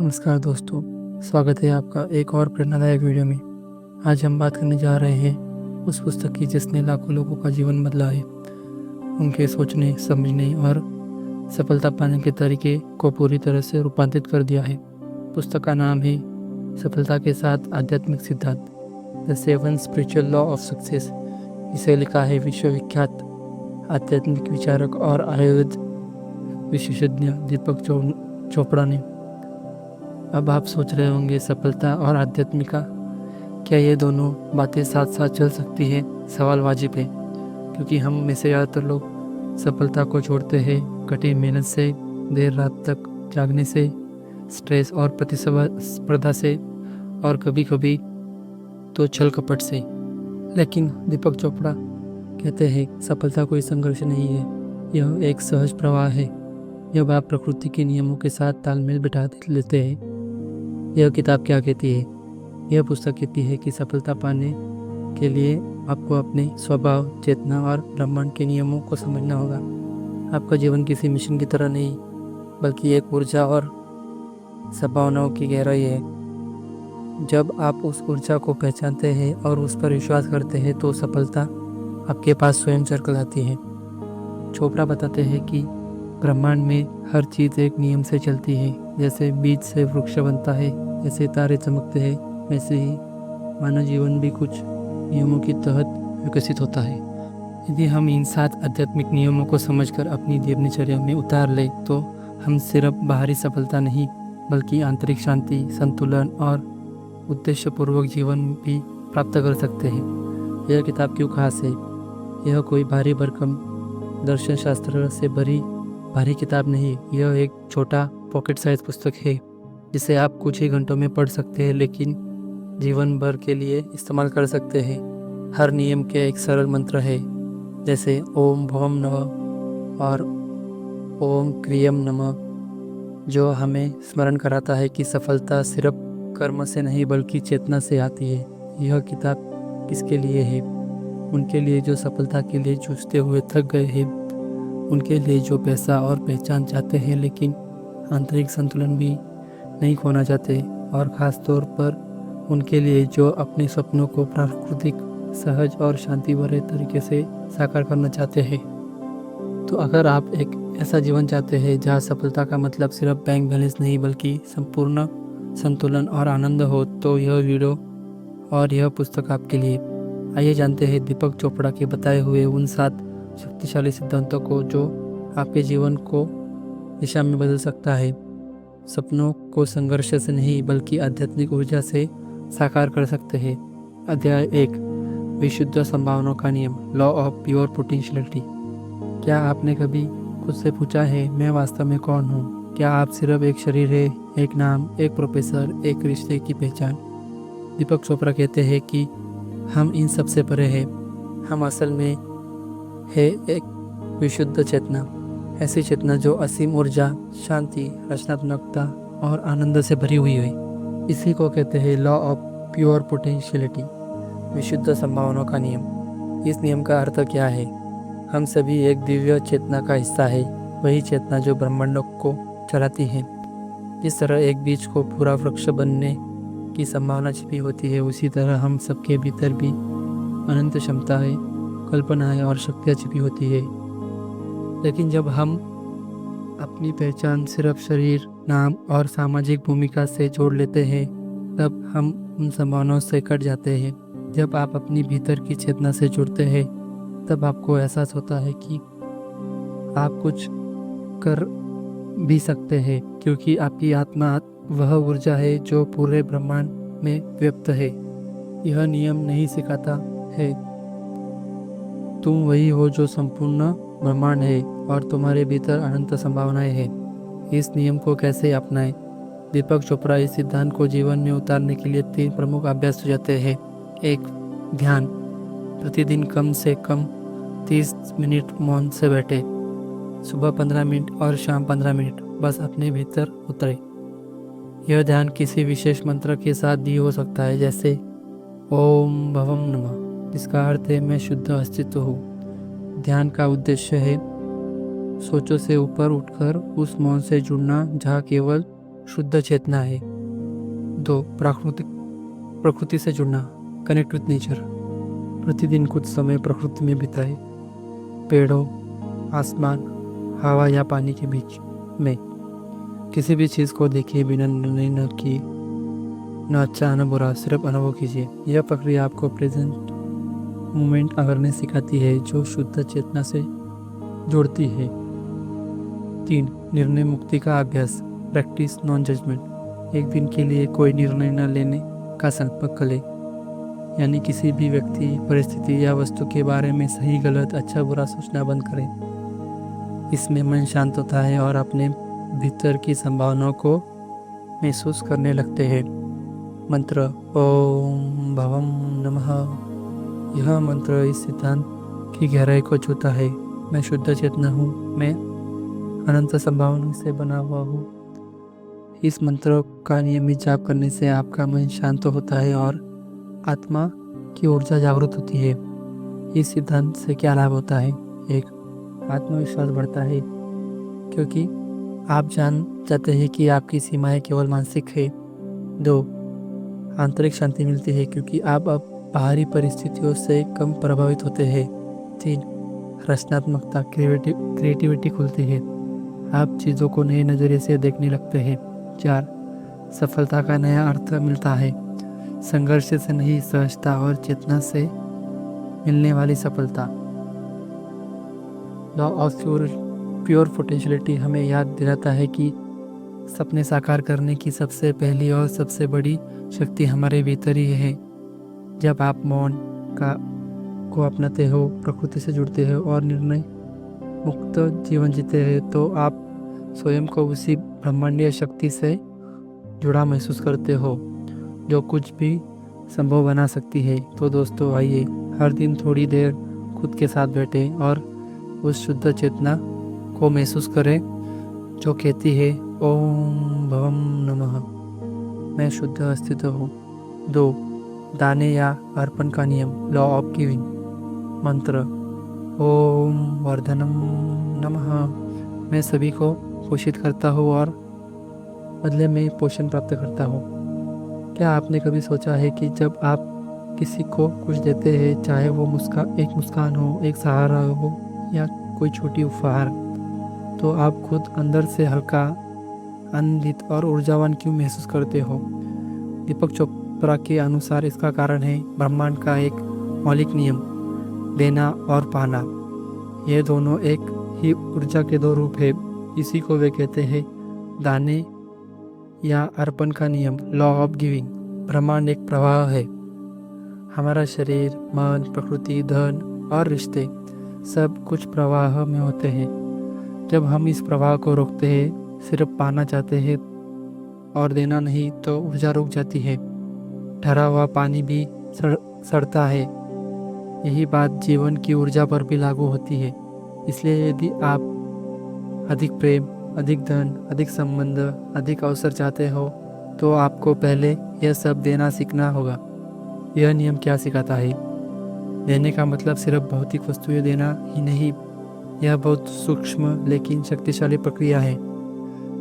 नमस्कार दोस्तों, स्वागत है आपका एक और प्रेरणादायक वीडियो में। आज हम बात करने जा रहे हैं उस पुस्तक की जिसने लाखों लोगों का जीवन बदला है, उनके सोचने, समझने और सफलता पाने के तरीके को पूरी तरह से रूपांतरित कर दिया है। पुस्तक का नाम है सफलता के साथ आध्यात्मिक सिद्धांत, the 7 spiritual law of success. इसे लिखा है विश्वविख्यात आध्यात्मिक विचारक और आयुर्वेद विशेषज्ञ दीपक चोपड़ा ने। अब आप सोच रहे होंगे, सफलता और आध्यात्मिका, क्या ये दोनों बातें साथ साथ चल सकती है? सवाल वाजिब है, क्योंकि हम में से ज़्यादातर लोग सफलता को छोड़ते हैं कठिन मेहनत से, देर रात तक जागने से, स्ट्रेस और प्रतिस्पर्धा से, और कभी कभी तो छल कपट से। लेकिन दीपक चोपड़ा कहते हैं सफलता कोई संघर्ष नहीं है, यह एक सहज प्रवाह है। जब आप प्रकृति के नियमों के साथ तालमेल बिठा लेते हैं। यह किताब क्या कहती है? यह पुस्तक कहती है कि सफलता पाने के लिए आपको अपने स्वभाव, चेतना और ब्रह्मांड के नियमों को समझना होगा। आपका जीवन किसी मिशन की तरह नहीं, बल्कि एक ऊर्जा और संभावनाओं की गहराई है। जब आप उस ऊर्जा को पहचानते हैं और उस पर विश्वास करते हैं तो सफलता आपके पास स्वयं चल आती है। चोपड़ा बताते हैं कि ब्रह्मांड में हर चीज़ एक नियम से चलती है। जैसे बीज से वृक्ष बनता है, जैसे तारे चमकते हैं, वैसे ही मानव जीवन भी कुछ नियमों के तहत विकसित होता है। यदि हम इन 7 आध्यात्मिक नियमों को समझकर अपनी दिनचर्या में उतार ले तो हम सिर्फ बाहरी सफलता नहीं, बल्कि आंतरिक शांति, संतुलन और उद्देश्यपूर्वक जीवन भी प्राप्त कर सकते हैं। यह किताब क्यों खास है? यह कोई भारी भरकम दर्शन शास्त्र से भारी किताब नहीं, यह एक छोटा पॉकेट साइज पुस्तक है जिसे आप कुछ ही घंटों में पढ़ सकते हैं, लेकिन जीवन भर के लिए इस्तेमाल कर सकते हैं। हर नियम के एक सरल मंत्र है, जैसे ओम भवम नमः और ओम क्रियम नमः, जो हमें स्मरण कराता है कि सफलता सिर्फ कर्म से नहीं बल्कि चेतना से आती है। यह किताब किसके लिए है? उनके लिए जो सफलता के लिए जूझते हुए थक गए हैं, उनके लिए जो पैसा और पहचान चाहते हैं लेकिन आंतरिक संतुलन भी नहीं खोना चाहते, और ख़ास तौर पर उनके लिए जो अपने सपनों को प्राकृतिक, सहज और शांति भरे तरीके से साकार करना चाहते हैं। तो अगर आप एक ऐसा जीवन चाहते हैं जहाँ सफलता का मतलब सिर्फ बैंक बैलेंस नहीं बल्कि संपूर्ण संतुलन और आनंद हो, तो यह वीडियो और यह पुस्तक आपके लिए। आइए जानते हैं दीपक चोपड़ा के बताए हुए उन 7 शक्तिशाली सिद्धांतों को जो आपके जीवन को दिशा में बदल सकता है। सपनों को संघर्ष से नहीं बल्कि आध्यात्मिक ऊर्जा से साकार कर सकते हैं। अध्याय 1, विशुद्ध संभावनाओं का नियम, लॉ ऑफ प्योर पोटेंशियलिटी। क्या आपने कभी खुद से पूछा है, मैं वास्तव में कौन हूँ? क्या आप सिर्फ एक शरीर है, एक नाम, एक प्रोफेसर, एक रिश्ते की पहचान? दीपक चोपड़ा कहते हैं कि हम इन सब से परे हैं। हम असल में है एक विशुद्ध चेतना, ऐसी चेतना जो असीम ऊर्जा, शांति, रचनात्मकता और आनंद से भरी हुई है। इसी को कहते हैं लॉ ऑफ प्योर पोटेंशियलिटी, विशुद्ध संभावनाओं का नियम। इस नियम का अर्थ क्या है? हम सभी एक दिव्य चेतना का हिस्सा है, वही चेतना जो ब्रह्मांड को चलाती है। जिस तरह एक बीज को पूरा वृक्ष बनने की संभावना छिपी होती है, उसी तरह हम सबके भीतर भी अनंत क्षमताएं, कल्पनाएं और शक्तियाँ छिपी होती है। लेकिन जब हम अपनी पहचान सिर्फ शरीर, नाम और सामाजिक भूमिका से जोड़ लेते हैं, तब हम उन संभावनाओं से कट जाते हैं। जब आप अपनी भीतर की चेतना से जुड़ते हैं, तब आपको एहसास होता है कि आप कुछ कर भी सकते हैं, क्योंकि आपकी आत्मा वह ऊर्जा है जो पूरे ब्रह्मांड में व्याप्त है। यह नियम नहीं सिखाता है तुम वही हो जो संपूर्ण ब्रह्मांड है और तुम्हारे भीतर अनंत संभावनाएं हैं। इस नियम को कैसे अपनाएं? दीपक चोपड़ा इस सिद्धांत को जीवन में उतारने के लिए 3 प्रमुख अभ्यास सुझाते हैं। 1, ध्यान। प्रतिदिन कम से कम 30 मिनट मौन से बैठे, सुबह 15 मिनट और शाम 15 मिनट, बस अपने भीतर उतरे। यह ध्यान किसी विशेष मंत्र के साथ भी हो सकता है, जैसे ओम भवम नमः, जिसका अर्थ है मैं शुद्ध अस्तित्व हूँ। ध्यान का उद्देश्य है सोचों से ऊपर उठकर उस मौन से जुड़ना जहाँ केवल शुद्ध चेतना है। 2. प्रकृति से जुड़ना, कनेक्ट विथ नेचर। प्रतिदिन कुछ समय प्रकृति में बिताए, पेड़ों, आसमान, हवा या पानी के बीच में। किसी भी चीज़ को देखिए बिना निर्णय न किए, न अच्छा न बुरा, सिर्फ अनुभव कीजिए। यह प्रक्रिया आपको प्रेजेंट मोमेंट अवेयरनेस सिखाती है, जो शुद्ध चेतना से जोड़ती है। 3. निर्णय मुक्ति का अभ्यास, प्रैक्टिस नॉन जजमेंट। एक दिन के लिए कोई निर्णय न लेने का संकल्प करें, यानी किसी भी व्यक्ति, परिस्थिति या वस्तु के बारे में सही गलत, अच्छा बुरा सोचना बंद करें। इसमें मन शांत होता है और अपने भीतर की संभावनाओं को महसूस करने लगते हैं। मंत्र ओम भवम नमः। यह मंत्र इस सिद्धांत की गहराई को छूता है। मैं शुद्ध चेतना हूँ, मैं अनंत संभावनाओं से बना हुआ हूँ। इस मंत्र का नियमित जाप करने से आपका मन शांत होता है और आत्मा की ऊर्जा जागृत होती है। इस सिद्धांत से क्या लाभ होता है? 1. आत्मविश्वास बढ़ता है, क्योंकि आप जान जाते हैं कि आपकी सीमाएं केवल मानसिक है। 2. आंतरिक शांति मिलती है, क्योंकि आप अब बाहरी परिस्थितियों से कम प्रभावित होते हैं। 3. रचनात्मकता, क्रिएटिविटी खुलती है, आप चीज़ों को नए नज़रिए से देखने लगते हैं। 4. सफलता का नया अर्थ मिलता है, संघर्ष से नहीं, सहजता और चेतना से मिलने वाली सफलता। लॉ ऑफ प्योर पोटेंशियलिटी हमें याद दिलाता है कि सपने साकार करने की सबसे पहली और सबसे बड़ी शक्ति हमारे भीतर ही है। जब आप मौन को अपनाते हो, प्रकृति से जुड़ते हो और निर्णय मुक्त जीवन जीते हैं, तो आप स्वयं को उसी ब्रह्मांडीय शक्ति से जुड़ा महसूस करते हो, जो कुछ भी संभव बना सकती है। तो दोस्तों, आइए हर दिन थोड़ी देर खुद के साथ बैठें और उस शुद्ध चेतना को महसूस करें जो कहती है ओम भवम नमः, मैं शुद्ध अस्तित्व हूँ। 2. दाने या अर्पण का नियम, लॉ ऑफ गिविंग। मंत्र ओम वर्धनम नमः, मैं सभी को पोषित करता हूँ और बदले में पोषण प्राप्त करता हूँ। क्या आपने कभी सोचा है कि जब आप किसी को कुछ देते हैं, चाहे वो एक मुस्कान हो, एक सहारा हो या कोई छोटी उपहार, तो आप खुद अंदर से हल्का, आनंदित और ऊर्जावान क्यों महसूस करते हो? दीपक चोपड़ा के अनुसार इसका कारण है ब्रह्मांड का एक मौलिक नियम, देना और पाना। ये दोनों एक ही ऊर्जा के दो रूप है। इसी को वे कहते हैं दाने या अर्पण का नियम, लॉ ऑफ गिविंग। ब्रह्मांड एक प्रवाह है। हमारा शरीर, मन, प्रकृति, धन और रिश्ते सब कुछ प्रवाह में होते हैं। जब हम इस प्रवाह को रोकते हैं, सिर्फ पाना चाहते हैं और देना नहीं, तो ऊर्जा रुक जाती है। ठहरा हुआ पानी भी सड़ता है। यही बात जीवन की ऊर्जा पर भी लागू होती है। इसलिए यदि आप अधिक प्रेम, अधिक धन, अधिक संबंध, अधिक अवसर चाहते हो, तो आपको पहले यह सब देना सीखना होगा। यह नियम क्या सिखाता है? देने का मतलब सिर्फ भौतिक वस्तुएं देना ही नहीं, यह बहुत सूक्ष्म लेकिन शक्तिशाली प्रक्रिया है,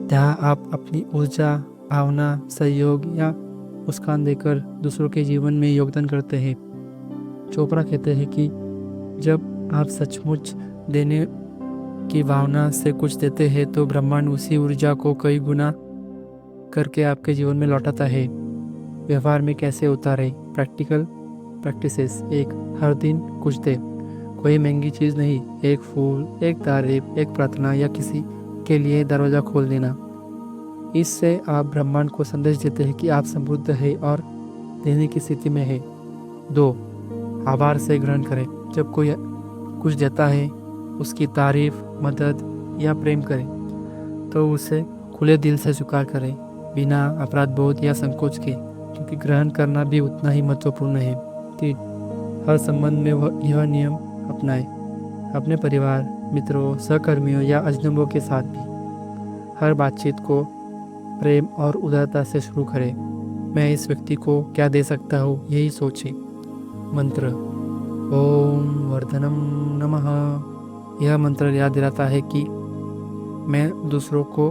जहाँ आप अपनी ऊर्जा, भावना, सहयोग या मुस्कान देकर दूसरों के जीवन में योगदान करते हैं। चोपड़ा कहते हैं कि जब आप सचमुच देने की भावना से कुछ देते हैं, तो ब्रह्मांड उसी ऊर्जा को कई गुना करके आपके जीवन में लौटाता है। व्यवहार में कैसे उतारें? Practical practices. 1. हर दिन कुछ दे। कोई महंगी चीज़ नहीं, एक फूल, एक तारीफ, एक प्रार्थना या किसी के लिए दरवाज़ा खोल देना। इससे आप ब्रह्मांड को संदेश देते हैं कि आप समृद्ध है और देने की स्थिति में है। 2. आभार से ग्रहण करें। जब कोई कुछ देता है, उसकी तारीफ, मदद या प्रेम करें, तो उसे खुले दिल से स्वीकार करें, बिना अपराध बोध या संकोच के, क्योंकि ग्रहण करना भी उतना ही महत्वपूर्ण है। 3. हर संबंध में यह नियम अपनाएं, अपने परिवार, मित्रों, सहकर्मियों या अजनबियों के साथ भी। हर बातचीत को प्रेम और उदारता से शुरू करें। मैं इस व्यक्ति को क्या दे सकता हूँ, यही सोचें। मंत्र ओम वर्धनम नमः। यह मंत्र याद दिलाता है कि मैं दूसरों को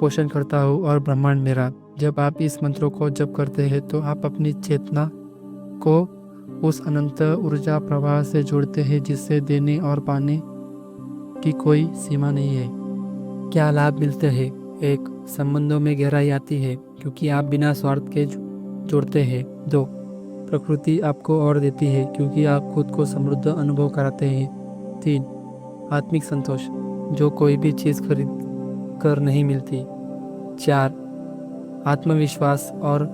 पोषण करता हूँ और ब्रह्मांड मेरा। जब आप इस मंत्रों को जप करते हैं तो आप अपनी चेतना को उस अनंत ऊर्जा प्रवाह से जोड़ते हैं जिससे देने और पाने की कोई सीमा नहीं है। क्या लाभ मिलते हैं? 1. संबंधों में गहराई आती है क्योंकि आप बिना स्वार्थ के जोड़ते हैं। 2. प्रकृति आपको और देती है क्योंकि आप खुद को समृद्ध अनुभव कराते हैं। 3. आत्मिक संतोष जो कोई भी चीज़ खरीद कर नहीं मिलती। 4. आत्मविश्वास और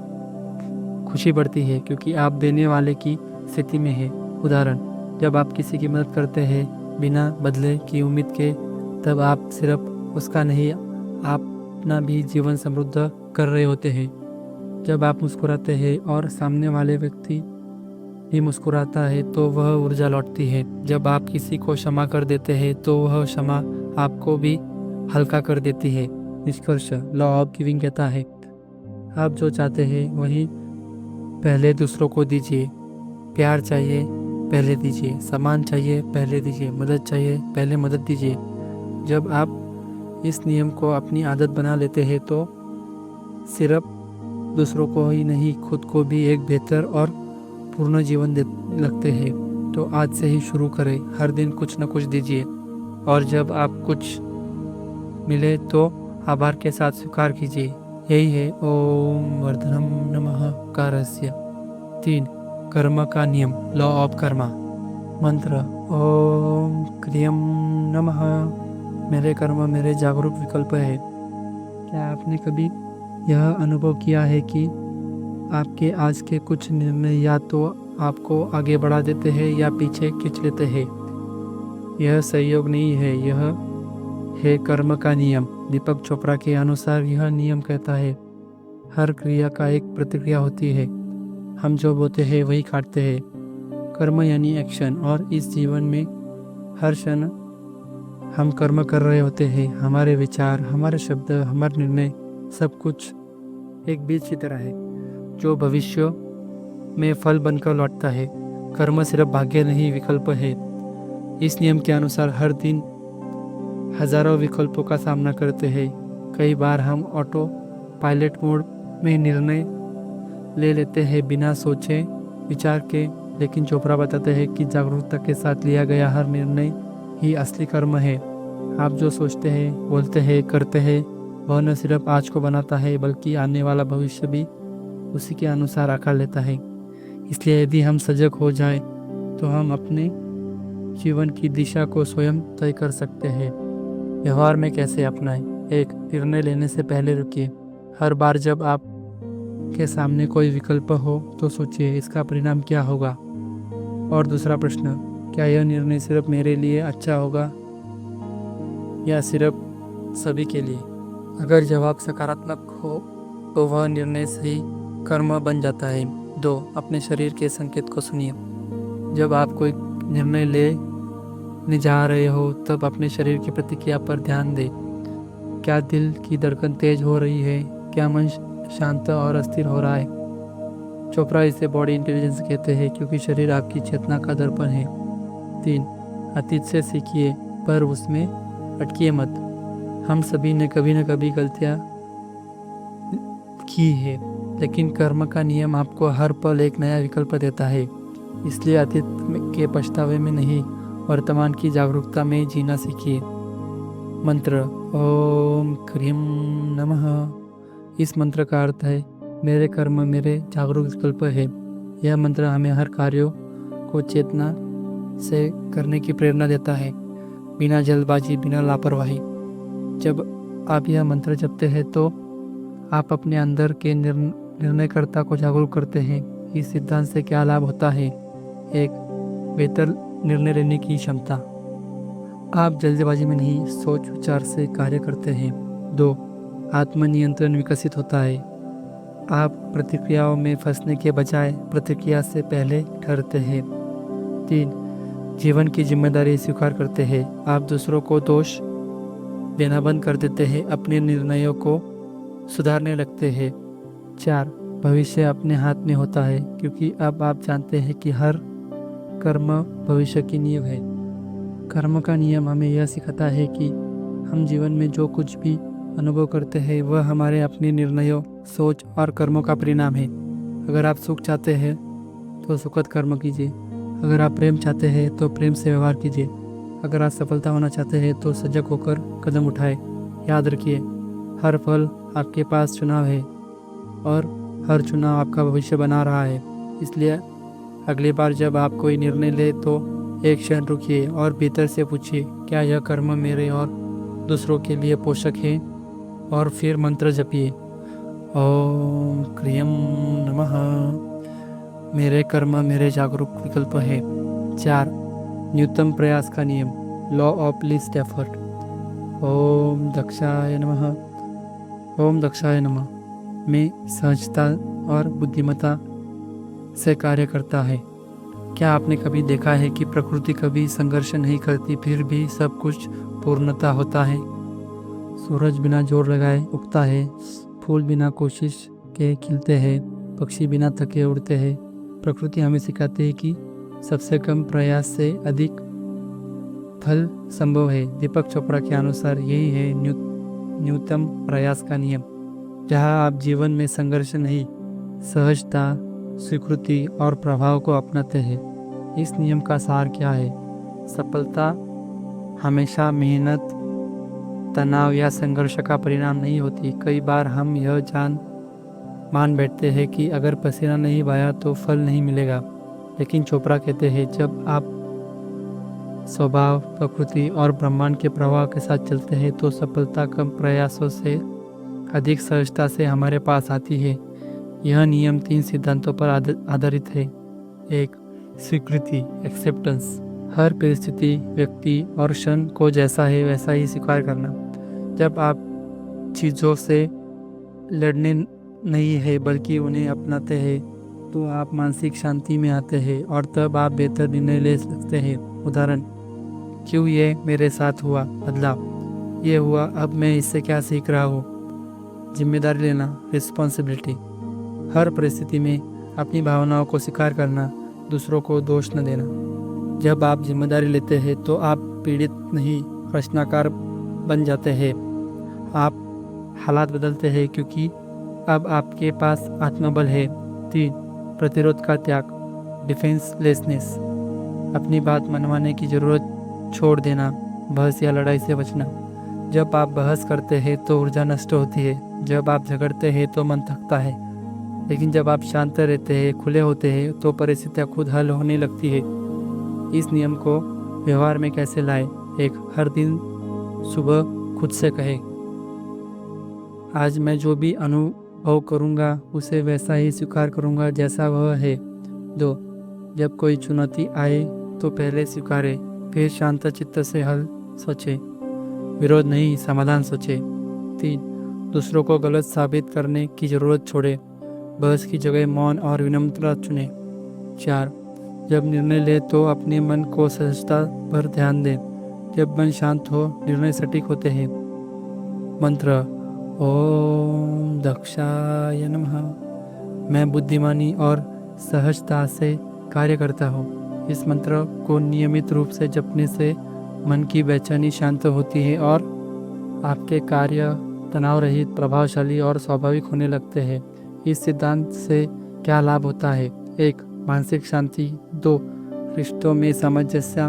खुशी बढ़ती है क्योंकि आप देने वाले की स्थिति में है। उदाहरण, जब आप किसी की मदद करते हैं बिना बदले की उम्मीद के, तब आप सिर्फ उसका नहीं, आप अपना भी जीवन समृद्ध कर रहे होते हैं। जब आप मुस्कुराते हैं और सामने वाले व्यक्ति भी मुस्कुराता है तो वह ऊर्जा लौटती है। जब आप किसी को क्षमा कर देते हैं तो वह क्षमा आपको भी हल्का कर देती है। निष्कर्ष, लॉ ऑफ गिविंग कहता है, आप जो चाहते हैं वही पहले दूसरों को दीजिए। प्यार चाहिए, पहले दीजिए। सम्मान चाहिए, पहले दीजिए। मदद चाहिए, पहले मदद दीजिए। जब आप इस नियम को अपनी आदत बना लेते हैं तो सिर्फ दूसरों को ही नहीं, खुद को भी एक बेहतर और पूर्ण जीवन दे लगते हैं। तो आज से ही शुरू करें, हर दिन कुछ न कुछ दीजिए और जब आप कुछ मिले तो आभार के साथ स्वीकार कीजिए। यही है ओम वर्धनम नमः का रहस्य। 3. कर्म का नियम, लॉ ऑफ कर्मा। मंत्र, ओम क्रियम नमः। मेरे कर्म मेरे जागरूक विकल्प है। क्या आपने कभी यह अनुभव किया है कि आपके आज के कुछ निर्णय या तो आपको आगे बढ़ा देते हैं या पीछे खींच लेते हैं? यह सहयोग नहीं है, यह है कर्म का नियम। दीपक चोपड़ा के अनुसार यह नियम कहता है, हर क्रिया का एक प्रतिक्रिया होती है। हम जो बोते हैं वही काटते हैं। कर्म यानी एक्शन, और इस जीवन में हर क्षण हम कर्म कर रहे होते हैं। हमारे विचार, हमारे शब्द, हमारे निर्णय, सब कुछ एक बीज की तरह है जो भविष्य में फल बनकर लौटता है। कर्म सिर्फ भाग्य नहीं, विकल्प है। इस नियम के अनुसार हर दिन हजारों विकल्पों का सामना करते हैं। कई बार हम ऑटो पायलट मोड में निर्णय ले लेते हैं बिना सोचे विचार के, लेकिन चोपड़ा बताते हैं कि जागरूकता के साथ लिया गया हर निर्णय ही असली कर्म है। आप जो सोचते हैं, बोलते हैं, करते हैं, वह न सिर्फ आज को बनाता है बल्कि आने वाला भविष्य भी उसी के अनुसार आकार लेता है। इसलिए यदि हम सजग हो जाए तो हम अपने जीवन की दिशा को स्वयं तय कर सकते हैं। व्यवहार में कैसे अपनाएं? 1. निर्णय लेने से पहले रुकिए। हर बार जब आप के सामने कोई विकल्प हो तो सोचिए इसका परिणाम क्या होगा। और दूसरा प्रश्न, क्या यह निर्णय सिर्फ मेरे लिए अच्छा होगा या सिर्फ सभी के लिए? अगर जवाब सकारात्मक हो तो वह निर्णय सही कर्म बन जाता है। 2. अपने शरीर के संकेत को सुनिए। जब आप कोई निर्णय लेने जा रहे हो तब अपने शरीर की प्रतिक्रिया पर ध्यान दें। क्या दिल की धड़कन तेज हो रही है? क्या मन शांत और अस्थिर हो रहा है? चोपड़ा इसे बॉडी इंटेलिजेंस कहते हैं क्योंकि शरीर आपकी चेतना का दर्पण है। 3. अतीत से सीखिए पर उसमें अटकिए मत। हम सभी ने कभी न कभी गलतियाँ की है, लेकिन कर्म का नियम आपको हर पल एक नया विकल्प देता है। इसलिए अतीत के पछतावे में नहीं, वर्तमान की जागरूकता में जीना सीखिए। मंत्र, ओम क्रीम नमः। इस मंत्र का अर्थ है, मेरे कर्म मेरे जागरूक विकल्प है। यह मंत्र हमें हर कार्यों को चेतना से करने की प्रेरणा देता है, बिना जल्दबाजी, बिना लापरवाही। जब आप यह मंत्र जपते हैं तो आप अपने अंदर के निर्णयकर्ता को जागरूक करते हैं। इस सिद्धांत से क्या लाभ होता है? 1. बेहतर निर्णय लेने की क्षमता। आप जल्दबाजी में नहीं, सोच विचार से कार्य करते हैं। 2. आत्मनियंत्रण विकसित होता है। आप प्रतिक्रियाओं में फंसने के बजाय प्रतिक्रिया से पहले ठहरते हैं। 3. जीवन की जिम्मेदारी स्वीकार करते हैं। आप दूसरों को दोष देना बंद कर देते हैं, अपने निर्णयों को सुधारने लगते हैं। 4. भविष्य अपने हाथ में होता है क्योंकि अब आप जानते हैं कि हर कर्म भविष्य की नींव है। कर्म का नियम हमें यह सिखाता है कि हम जीवन में जो कुछ भी अनुभव करते हैं वह हमारे अपने निर्णयों, सोच और कर्मों का परिणाम है। अगर आप सुख चाहते हैं तो सुखद कर्म कीजिए। अगर आप प्रेम चाहते हैं तो प्रेम से व्यवहार कीजिए। अगर आप सफलता होना चाहते हैं तो सजग होकर कदम उठाए। याद रखिए, हर पल आपके पास चुनाव है और हर चुनाव आपका भविष्य बना रहा है। इसलिए अगली बार जब आप कोई निर्णय ले तो एक क्षण रुकिए और भीतर से पूछिए, क्या यह कर्म मेरे और दूसरों के लिए पोषक है? और फिर मंत्र जपिए, ओम क्रियम नमः। मेरे कर्म मेरे जागरूक विकल्प है। 4. न्यूनतम प्रयास का नियम, लॉ ऑफ लीस्ट एफर्ट। ओम दक्षाय नमः। ओम दक्षाय नमः में सहजता और बुद्धिमत्ता से कार्य करता है। क्या आपने कभी देखा है कि प्रकृति कभी संघर्ष नहीं करती, फिर भी सब कुछ पूर्णता होता है? सूरज बिना जोर लगाए उगता है, फूल बिना कोशिश के खिलते हैं, पक्षी बिना थके उड़ते हैं। प्रकृति हमें सिखाती है कि सबसे कम प्रयास से अधिक फल संभव है। दीपक चोपड़ा के अनुसार यही है न्यूनतम प्रयास का नियम। जहाँ आप जीवन में संघर्ष नहीं, सहजता, स्वीकृति और प्रभाव को अपनाते हैं। इस नियम का सार क्या है? सफलता हमेशा मेहनत, तनाव या संघर्ष का परिणाम नहीं होती। कई बार हम यह मान बैठते हैं कि अगर पसीना नहीं बहाया तो फल नहीं मिलेगा, लेकिन चोपड़ा कहते हैं जब आप स्वभाव, प्रकृति और ब्रह्मांड के प्रवाह के साथ चलते हैं तो सफलता कम प्रयासों से अधिक सहजता से हमारे पास आती है। यह नियम 3 सिद्धांतों पर आधारित है। 1. स्वीकृति, एक्सेप्टेंस। हर परिस्थिति, व्यक्ति और क्षण को जैसा है वैसा ही स्वीकार करना। जब आप चीज़ों से लड़ने नहीं है बल्कि उन्हें अपनाते हैं तो आप मानसिक शांति में आते हैं और तब आप बेहतर निर्णय ले सकते हैं। उदाहरण, क्यों ये मेरे साथ हुआ? बदलाव, ये हुआ, अब मैं इससे क्या सीख रहा हूँ? जिम्मेदारी लेना, रिस्पॉन्सिबिलिटी। हर परिस्थिति में अपनी भावनाओं को स्वीकार करना, दूसरों को दोष न देना। जब आप जिम्मेदारी लेते हैं तो आप पीड़ित नहीं, प्रश्नकार बन जाते हैं। आप हालात बदलते हैं क्योंकि अब आपके पास आत्मबल है। 3. प्रतिरोध का त्याग, डिफेंसलेसनेस। अपनी बात मनवाने की जरूरत छोड़ देना, बहस या लड़ाई से बचना। जब आप बहस करते हैं तो ऊर्जा नष्ट होती है। जब आप झगड़ते हैं तो मन थकता है। लेकिन जब आप शांत रहते हैं, खुले होते हैं तो परिस्थितियाँ खुद हल होने लगती है। इस नियम को व्यवहार में कैसे लाएं? 1. हर दिन सुबह खुद से कहे, आज मैं जो भी अनुभव करूँगा उसे वैसा ही स्वीकार करूँगा जैसा वह है। 2. जब कोई चुनौती आए तो पहले स्वीकारे, फिर शांत चित्त से हल सोचे, विरोध नहीं समाधान सोचे। 3. दूसरों को गलत साबित करने की जरूरत छोड़े, बहस की जगह मौन और विनम्रता चुने। 4. जब निर्णय ले तो अपने मन को सहजता पर ध्यान दें। जब मन शांत हो निर्णय सटीक होते हैं। मंत्र, ओम दक्षाय नमः। मैं बुद्धिमानी और सहजता से कार्य करता हूँ। इस मंत्र को नियमित रूप से जपने से मन की बेचैनी शांत होती है और आपके कार्य तनाव रहित, प्रभावशाली और स्वाभाविक होने लगते हैं। इस सिद्धांत से क्या लाभ होता है? 1. मानसिक शांति। 2. रिश्तों में सामंजस्य।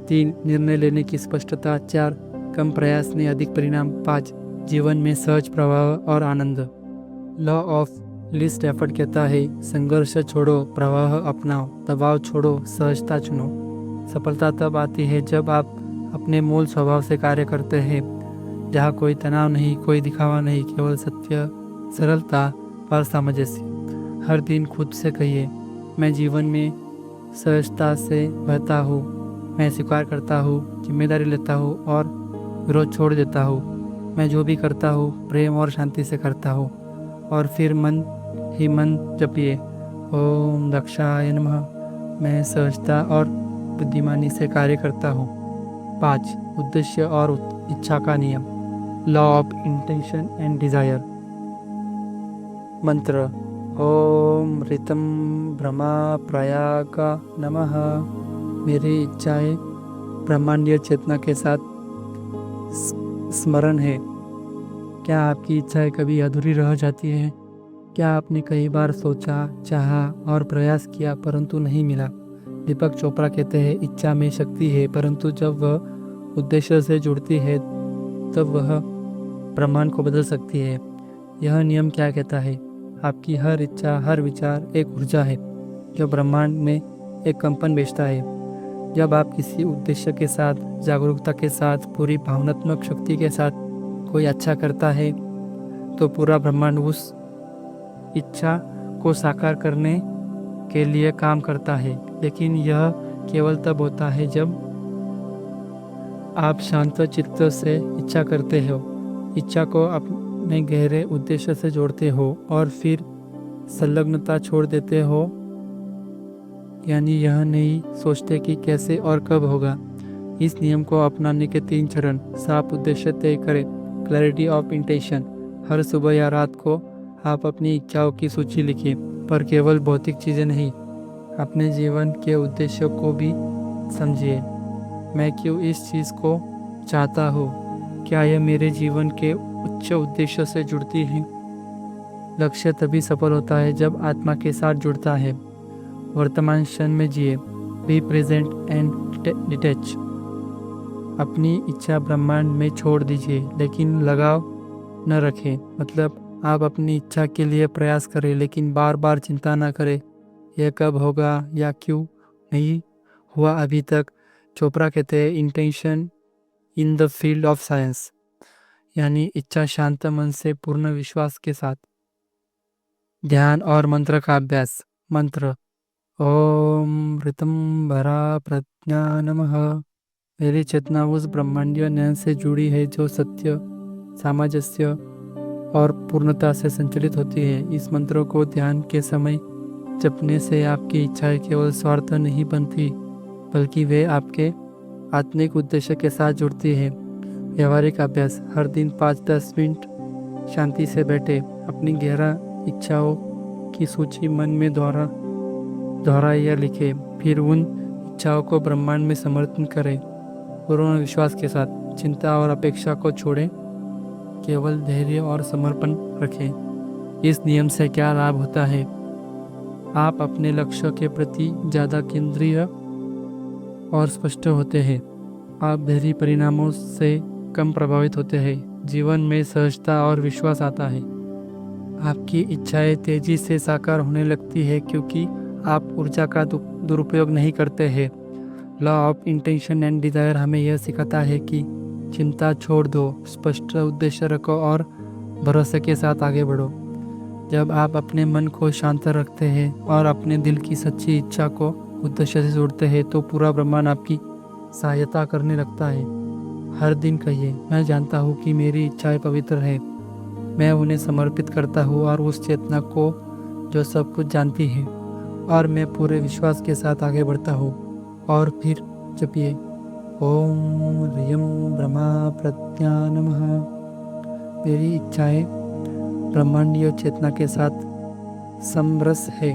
3. निर्णय लेने की स्पष्टता। 4. कम प्रयास में अधिक परिणाम। 5. जीवन में सहज प्रवाह और आनंद। लॉ ऑफ लीस्ट एफर्ट कहता है, संघर्ष छोड़ो, प्रवाह अपनाओ, दबाव छोड़ो, सहजता चुनो। सफलता तब आती है जब आप अपने मूल स्वभाव से कार्य करते हैं, जहाँ कोई तनाव नहीं, कोई दिखावा नहीं, केवल सत्य, सरलता और सामंजस्य। हर दिन खुद से कहिए, मैं जीवन में सहजता से बहता हूँ, मैं स्वीकार करता हूँ, जिम्मेदारी लेता हूँ और विरोध छोड़ देता हूँ। मैं जो भी करता हूँ प्रेम और शांति से करता हूँ। और फिर मन ही मन जपिए, ओम दक्षाय नमः। मैं सहजता और बुद्धिमानी से कार्य करता हूँ। 5. उद्देश्य और इच्छा का नियम, law of intention and desire. मंत्र, ओम ऋतम ब्रह्मा प्रयाग नमः। मेरी इच्छाएं ब्रह्मांडीय चेतना के साथ स्मरण है। क्या आपकी इच्छाएं कभी अधूरी रह जाती है? क्या आपने कई बार सोचा, चाहा और प्रयास किया परंतु नहीं मिला? दीपक चोपड़ा कहते हैं, इच्छा में शक्ति है, परंतु जब वह उद्देश्य से जुड़ती है तब वह ब्रह्मांड को बदल सकती है। यह नियम क्या कहता है? आपकी हर इच्छा, हर विचार एक ऊर्जा है जो ब्रह्मांड में एक कंपन भेजता है। जब आप किसी उद्देश्य के साथ, जागरूकता के साथ, पूरी भावनात्मक शक्ति के साथ कोई अच्छा करता है तो पूरा ब्रह्मांड उस इच्छा को साकार करने के लिए काम करता है। लेकिन यह केवल तब होता है जब आप शांत चित्त से इच्छा करते हो, इच्छा को अपने गहरे उद्देश्य से जोड़ते हो और फिर संलग्नता छोड़ देते हो, यानी यह नहीं सोचते कि कैसे और कब होगा। इस नियम को अपनाने के 3 चरण: साफ उद्देश्य तय करें, क्लैरिटी ऑफ इंटेंशन। हर सुबह या रात को आप अपनी इच्छाओं की सूची लिखिए, पर केवल भौतिक चीज़ें नहीं, अपने जीवन के उद्देश्य को भी समझिए। मैं क्यों इस चीज़ को चाहता हूँ? क्या यह मेरे जीवन के उच्च उद्देश्य से जुड़ती है? लक्ष्य तभी सफल होता है जब आत्मा के साथ जुड़ता है। वर्तमान क्षण में जिए, बी प्रेजेंट एंड डिटैच। अपनी इच्छा ब्रह्मांड में छोड़ दीजिए, लेकिन लगाव न रखें। मतलब आप अपनी इच्छा के लिए प्रयास करें, लेकिन बार बार चिंता न करें यह कब होगा या क्यों नहीं हुआ अभी तक। चोपड़ा कहते हैं, intention in the field of science, यानी इच्छा शांत मन से पूर्ण विश्वास के साथ। ध्यान और मंत्र का अभ्यास। मंत्र: ओम ऋतंभरा प्रज्ञा नमः। मेरी चेतना उस ब्रह्मांडीय ज्ञान से जुड़ी है जो सत्य, सामंजस्य और पूर्णता से संचालित होती है। इस मंत्र को ध्यान के समय जपने से आपकी इच्छाएं केवल स्वार्थ नहीं बनती, बल्कि वे आपके आत्मिक उद्देश्य के साथ जुड़ती है। व्यवहारिक अभ्यास: हर दिन 5-10 मिनट शांति से बैठे, अपनी गहरा इच्छाओं की सूची मन में दोहराए या लिखे, फिर उन इच्छाओं को ब्रह्मांड में समर्पण करें पूर्ण विश्वास के साथ। चिंता और अपेक्षा को छोड़ें, केवल धैर्य और समर्पण रखें। इस नियम से क्या लाभ होता है? आप अपने लक्ष्य के प्रति ज़्यादा केंद्रीय और स्पष्ट होते हैं। आप बाहरी परिणामों से कम प्रभावित होते हैं। जीवन में सहजता और विश्वास आता है। आपकी इच्छाएं तेजी से साकार होने लगती है क्योंकि आप ऊर्जा का दुरुपयोग नहीं करते हैं। Law of intention and desire हमें यह सिखाता है कि चिंता छोड़ दो, स्पष्ट उद्देश्य रखो और भरोसे के साथ आगे बढ़ो। जब आप अपने मन को शांत रखते हैं और अपने दिल की सच्ची इच्छा को उद्देश्य से जोड़ते हैं तो पूरा ब्रह्मांड आपकी सहायता करने लगता है। हर दिन कहिए, मैं जानता हूँ कि मेरी इच्छाएं पवित्र है, मैं उन्हें समर्पित करता हूँ और उस चेतना को जो सब कुछ जानती है, और मैं पूरे विश्वास के साथ आगे बढ़ता हूँ। और फिर जपिए, ओम ह्रीं ब्रह्मा प्रज्ञा नमः। मेरी इच्छाएं ब्रह्मांडीय चेतना के साथ समरस है।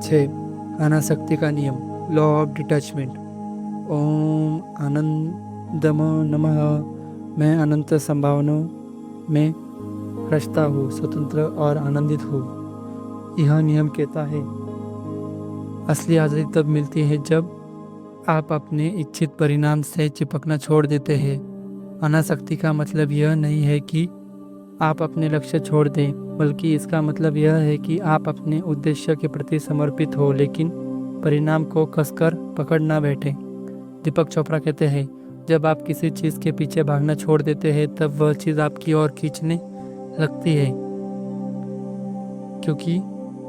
6. अनासक्ति का नियम, लॉ ऑफ डिटैचमेंट। ओम आनंदम नमः। मैं अनंत संभावनाओं में रचता हूँ, स्वतंत्र और आनंदित हूँ। यह नियम कहता है, असली आज़ादी तब मिलती है जब आप अपने इच्छित परिणाम से चिपकना छोड़ देते हैं। अनासक्ति का मतलब यह नहीं है कि आप अपने लक्ष्य छोड़ दें, बल्कि इसका मतलब यह है कि आप अपने उद्देश्य के प्रति समर्पित हो, लेकिन परिणाम को कसकर पकड़ ना बैठे। दीपक चोपड़ा कहते हैं, जब आप किसी चीज़ के पीछे भागना छोड़ देते हैं तब वह चीज़ आपकी ओर खींचने लगती है, क्योंकि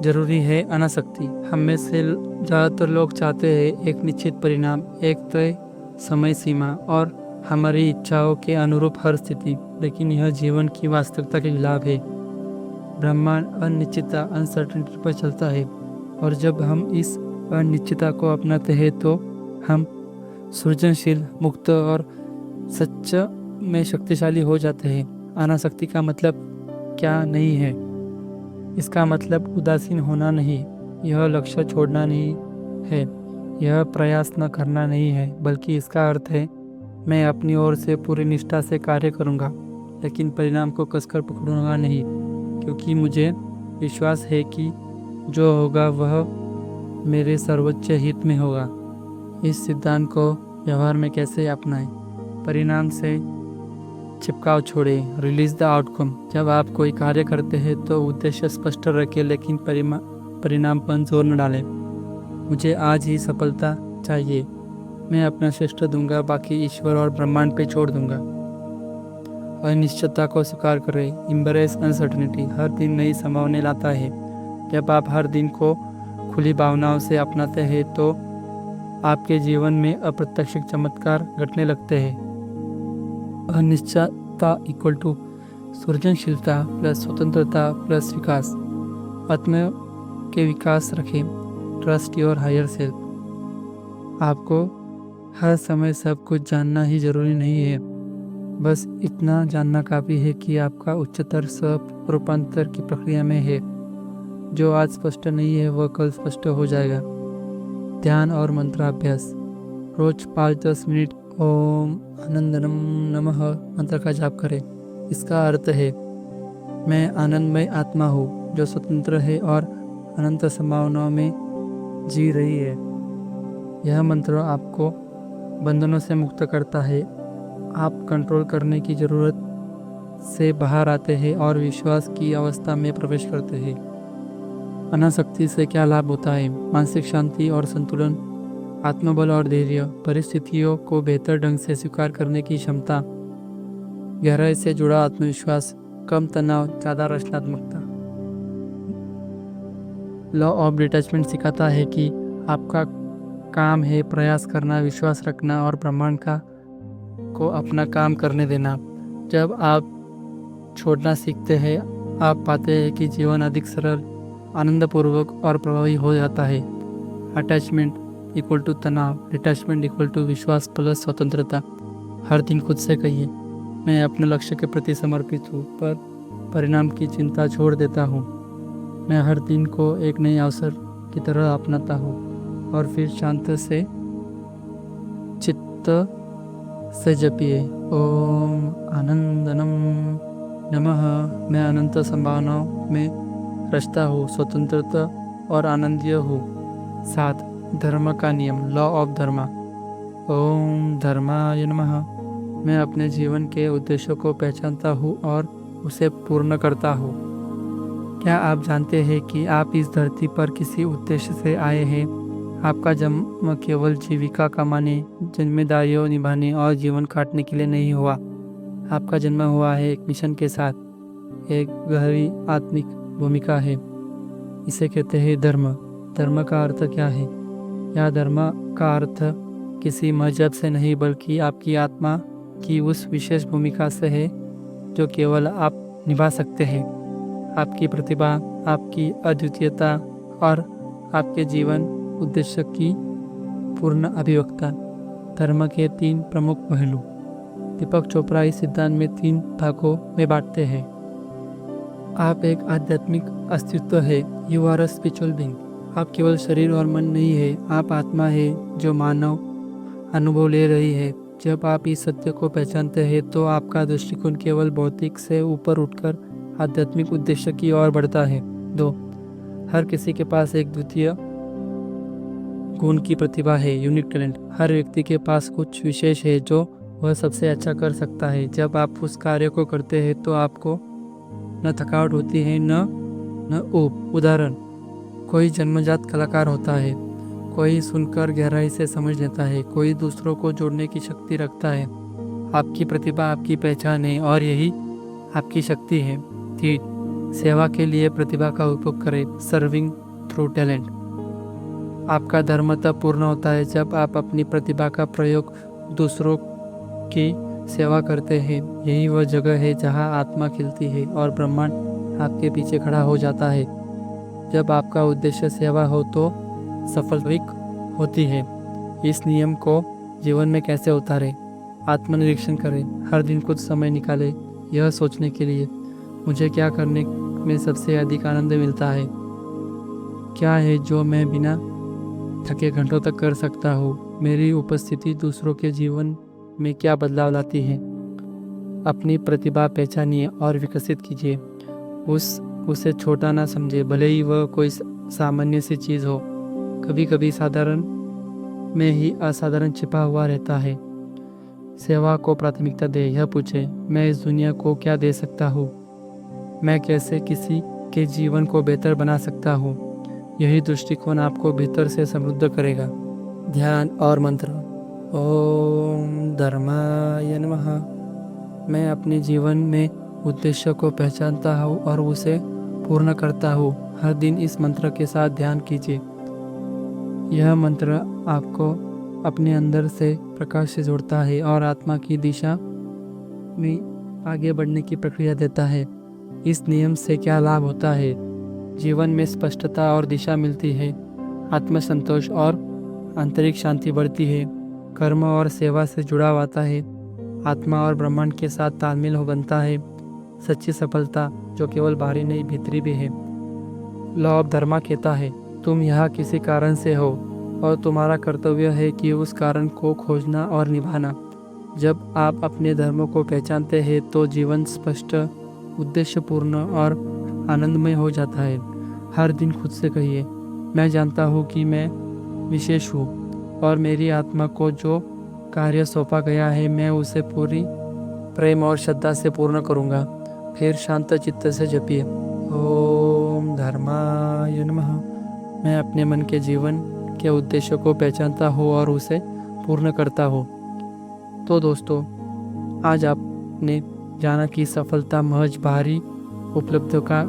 जरूरी है अनासक्ति। हम में से ज़्यादातर लोग चाहते हैं एक निश्चित परिणाम, एक तय समय सीमा और हमारी इच्छाओं के अनुरूप हर स्थिति, लेकिन यह जीवन की वास्तविकता के खिलाफ है। ब्रह्मांड अनिश्चितता, अनसर्टेनिटी पर चलता है, और जब हम इस अनिश्चितता को अपनाते हैं तो हम सृजनशील, मुक्त और सच में शक्तिशाली हो जाते हैं। अनासक्ति का मतलब क्या नहीं है? इसका मतलब उदासीन होना नहीं, यह लक्ष्य छोड़ना नहीं है, यह प्रयास न करना नहीं है, बल्कि इसका अर्थ है मैं अपनी ओर से पूरी निष्ठा से कार्य करूँगा, लेकिन परिणाम को कसकर पकड़ूंगा नहीं, क्योंकि मुझे विश्वास है कि जो होगा वह मेरे सर्वोच्च हित में होगा। इस सिद्धांत को व्यवहार में कैसे अपनाएं? परिणाम से चिपकाव छोड़ें, रिलीज द आउटकम। जब आप कोई कार्य करते हैं तो उद्देश्य स्पष्ट रखें, लेकिन परिणाम पर जोर न डालें। मुझे आज ही सफलता चाहिए, मैं अपना श्रेष्ठ दूंगा, बाकी ईश्वर और ब्रह्मांड पे छोड़ दूंगा। अनिश्चितता को स्वीकार करें, एम्ब्रेस अनसर्टेनिटी। हर दिन नई संभावनाएं लाता है। जब आप हर दिन को खुली भावनाओं से अपनाते हैं तो आपके जीवन में अप्रत्याशित चमत्कार घटने लगते हैं। अनिश्चितता इक्वल टू सृजनशीलता प्लस स्वतंत्रता प्लस विकास। आत्म के विकास रखें, ट्रस्ट योर हायर सेल्फ। आपको हर समय सब कुछ जानना ही जरूरी नहीं है, बस इतना जानना काफ़ी है कि आपका उच्चतर सब रूपांतर की प्रक्रिया में है। जो आज स्पष्ट नहीं है वह कल स्पष्ट हो जाएगा। ध्यान और मंत्राभ्यास। रोज 5-10 मिनट ओम आनंदनम नमः मंत्र का जाप करें। इसका अर्थ है, मैं आनंदमय आत्मा हूँ जो स्वतंत्र है और अनंत संभावनाओं में जी रही है। यह मंत्र आपको बंधनों से मुक्त करता है। आप कंट्रोल करने की ज़रूरत से बाहर आते हैं और विश्वास की अवस्था में प्रवेश करते हैं। अनासक्ति से क्या लाभ होता है? मानसिक शांति और संतुलन, आत्मबल और धैर्य, परिस्थितियों को बेहतर ढंग से स्वीकार करने की क्षमता, गहराई से जुड़ा आत्मविश्वास, कम तनाव, ज़्यादा रचनात्मकता। लॉ ऑफ डिटैचमेंट सिखाता है कि आपका काम है प्रयास करना, विश्वास रखना और ब्रह्मांड को अपना काम करने देना। जब आप छोड़ना सीखते हैं, आप पाते हैं कि जीवन अधिक सरल, आनंदपूर्वक और प्रभावी हो जाता है। अटैचमेंट इक्वल टू तनाव, डिटैचमेंट इक्वल टू विश्वास प्लस स्वतंत्रता। हर दिन खुद से कहिए, मैं अपने लक्ष्य के प्रति समर्पित हूँ, पर परिणाम की चिंता छोड़ देता हूँ। मैं हर दिन को एक नए अवसर की तरह अपनाता हूँ। और फिर शांत से चित्त से जपिए, ओम आनंदनम नमः। मैं अनंत संभावनाओं में रचता हूँ, स्वतंत्रता और आनंदीय हूँ। 7. धर्म का नियम, लॉ ऑफ धर्मा। ओम धर्माय नमः। मैं अपने जीवन के उद्देश्यों को पहचानता हूँ और उसे पूर्ण करता हूँ। क्या आप जानते हैं कि आप इस धरती पर किसी उद्देश्य से आए हैं? आपका जन्म केवल जीविका कमाने, जिम्मेदारियों निभाने और जीवन काटने के लिए नहीं हुआ। आपका जन्म हुआ है एक मिशन के साथ, एक गहरी आत्मिक भूमिका है। इसे कहते हैं धर्म। धर्म का अर्थ क्या है? यह धर्म का अर्थ किसी मजहब से नहीं, बल्कि आपकी आत्मा की उस विशेष भूमिका से है जो केवल आप निभा सकते हैं। आपकी प्रतिभा, आपकी अद्वितीयता और आपके जीवन उद्देश्य की पूर्ण अभिव्यक्ता। धर्म के 3 प्रमुख पहलू। दीपक चोपड़ा इस सिद्धांत में 3 भागों में बांटते हैं। आप एक आध्यात्मिक अस्तित्व है, you are a spiritual being. आप केवल शरीर और मन नहीं है, आप आत्मा है जो मानव अनुभव ले रही है। जब आप इस सत्य को पहचानते हैं तो आपका दृष्टिकोण केवल भौतिक से ऊपर उठकर आध्यात्मिक उद्देश्य की ओर बढ़ता है। 2. हर किसी के पास एक द्वितीय गुण की प्रतिभा है, यूनिक टैलेंट। हर व्यक्ति के पास कुछ विशेष है जो वह सबसे अच्छा कर सकता है। जब आप उस कार्य को करते हैं तो आपको न थकावट होती है न ऊब। उदाहरण, कोई जन्मजात कलाकार होता है, कोई सुनकर गहराई से समझ लेता है, कोई दूसरों को जोड़ने की शक्ति रखता है। आपकी प्रतिभा आपकी पहचान है और यही आपकी शक्ति है। 3. सेवा के लिए प्रतिभा का उपयोग करें, सर्विंग थ्रू टैलेंट। आपका धर्म तब पूर्ण होता है जब आप अपनी प्रतिभा का प्रयोग दूसरों की सेवा करते हैं। यही वह जगह है जहां आत्मा खिलती है और ब्रह्मांड आपके पीछे खड़ा हो जाता है। जब आपका उद्देश्य सेवा हो तो सफलता होती है। इस नियम को जीवन में कैसे उतारें? आत्मनिरीक्षण करें। हर दिन कुछ समय निकालें यह सोचने के लिए, मुझे क्या करने में सबसे अधिक आनंद मिलता है। क्या है जो मैं बिना थके घंटों तक कर सकता हूँ। मेरी उपस्थिति दूसरों के जीवन में क्या बदलाव लाती है। अपनी प्रतिभा पहचानिए और विकसित कीजिए। उसे छोटा ना समझे, भले ही वह कोई सामान्य सी चीज़ हो। कभी कभी साधारण में ही असाधारण छिपा हुआ रहता है। सेवा को प्राथमिकता दे, यह पूछे, मैं इस दुनिया को क्या दे सकता हूँ, मैं कैसे किसी के जीवन को बेहतर बना सकता हूँ। यही दृष्टिकोण आपको भीतर से समृद्ध करेगा। ध्यान और मंत्र। ओम धर्माय नमः। मैं अपने जीवन में उद्देश्य को पहचानता हूँ और उसे पूर्ण करता हूँ। हर दिन इस मंत्र के साथ ध्यान कीजिए। यह मंत्र आपको अपने अंदर से प्रकाश से जोड़ता है और आत्मा की दिशा में आगे बढ़ने की प्रक्रिया देता है। इस नियम से क्या लाभ होता है? जीवन में स्पष्टता और दिशा मिलती है, आत्मसंतोष और आंतरिक शांति बढ़ती है, कर्म और सेवा से जुड़ाव आता है, आत्मा और ब्रह्मांड के साथ तालमेल हो बनता है। सच्ची सफलता जो केवल बाहरी नहीं भीतरी भी है। लॉ ऑफ धर्मा कहता है, तुम यहाँ किसी कारण से हो और तुम्हारा कर्तव्य है कि उस कारण को खोजना और निभाना। जब आप अपने धर्मों को पहचानते हैं तो जीवन स्पष्ट, उद्देश्यपूर्ण और आनंदमय हो जाता है। हर दिन खुद से कहिए, मैं जानता हूँ कि मैं विशेष हूँ और मेरी आत्मा को जो कार्य सौंपा गया है मैं उसे पूरी प्रेम और श्रद्धा से पूर्ण करूँगा। फिर शांत चित्त से जपिए, ओम धर्माय नमः। मैं अपने मन के जीवन के उद्देश्य को पहचानता हूँ और उसे पूर्ण करता हूँ। तो दोस्तों, आज आपने जाना कि सफलता महज बाहरी उपलब्धियों का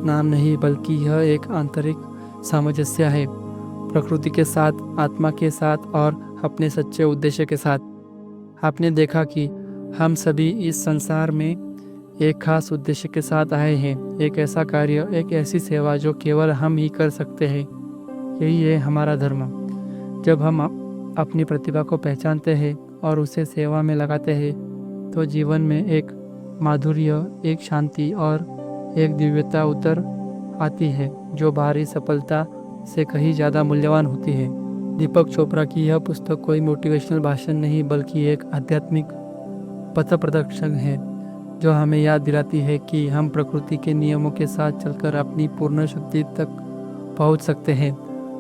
नाम नहीं, बल्कि यह एक आंतरिक सामंजस्य है, प्रकृति के साथ, आत्मा के साथ और अपने सच्चे उद्देश्य के साथ। आपने देखा कि हम सभी इस संसार में एक खास उद्देश्य के साथ आए हैं, एक ऐसा कार्य, एक ऐसी सेवा जो केवल हम ही कर सकते हैं। यही है हमारा धर्म। जब हम अपनी प्रतिभा को पहचानते हैं और उसे सेवा में लगाते हैं तो जीवन में एक माधुर्य, एक शांति और एक दिव्यता उतर आती है जो बाहरी सफलता से कहीं ज़्यादा मूल्यवान होती है। दीपक चोपड़ा की यह पुस्तक कोई मोटिवेशनल भाषण नहीं, बल्कि एक आध्यात्मिक पथ प्रदर्शक है जो हमें याद दिलाती है कि हम प्रकृति के नियमों के साथ चलकर अपनी पूर्ण शक्ति तक पहुंच सकते हैं।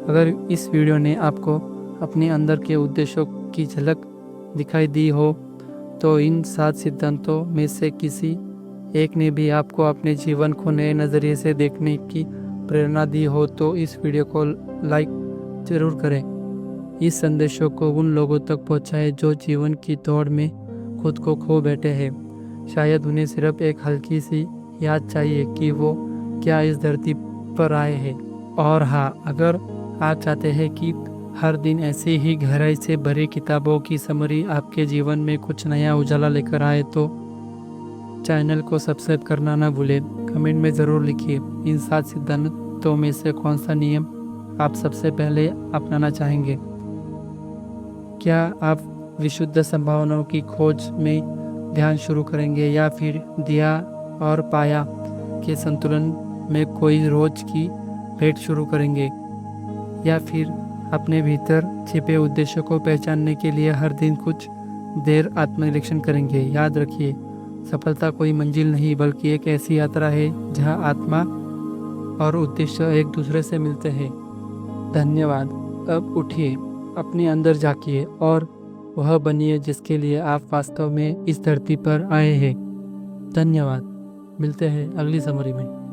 अगर इस वीडियो ने आपको अपने अंदर के उद्देश्यों की झलक दिखाई दी हो तो इन 7 सिद्धांतों में से किसी एक ने भी आपको अपने जीवन को नए नज़रिए से देखने की प्रेरणा दी हो तो इस वीडियो को लाइक जरूर करें। इस संदेशों को उन लोगों तक पहुंचाएं जो जीवन की दौड़ में खुद को खो बैठे हैं। शायद उन्हें सिर्फ एक हल्की सी याद चाहिए कि वो क्या इस धरती पर आए हैं। और हाँ, अगर आप चाहते हैं कि हर दिन ऐसे ही गहराई से भरी किताबों की समरी आपके जीवन में कुछ नया उजाला लेकर आए तो चैनल को सब्सक्राइब करना ना भूलें। कमेंट में ज़रूर लिखिए इन 7 सिद्धांतों में से कौन सा नियम आप सबसे पहले अपनाना चाहेंगे। क्या आप विशुद्ध संभावनाओं की खोज में ध्यान शुरू करेंगे या फिर दिया और पाया के संतुलन में कोई रोज की भेंट शुरू करेंगे, या फिर अपने भीतर छिपे उद्देश्य को पहचानने के लिए हर दिन कुछ देर आत्मनिरीक्षण करेंगे। याद रखिए, सफलता कोई मंजिल नहीं बल्कि एक ऐसी यात्रा है जहां आत्मा और उद्देश्य एक दूसरे से मिलते हैं। धन्यवाद। अब उठिए, अपने अंदर झांकिए और वह बनिए जिसके लिए आप वास्तव में इस धरती पर आए हैं। धन्यवाद। मिलते हैं अगली समरी में।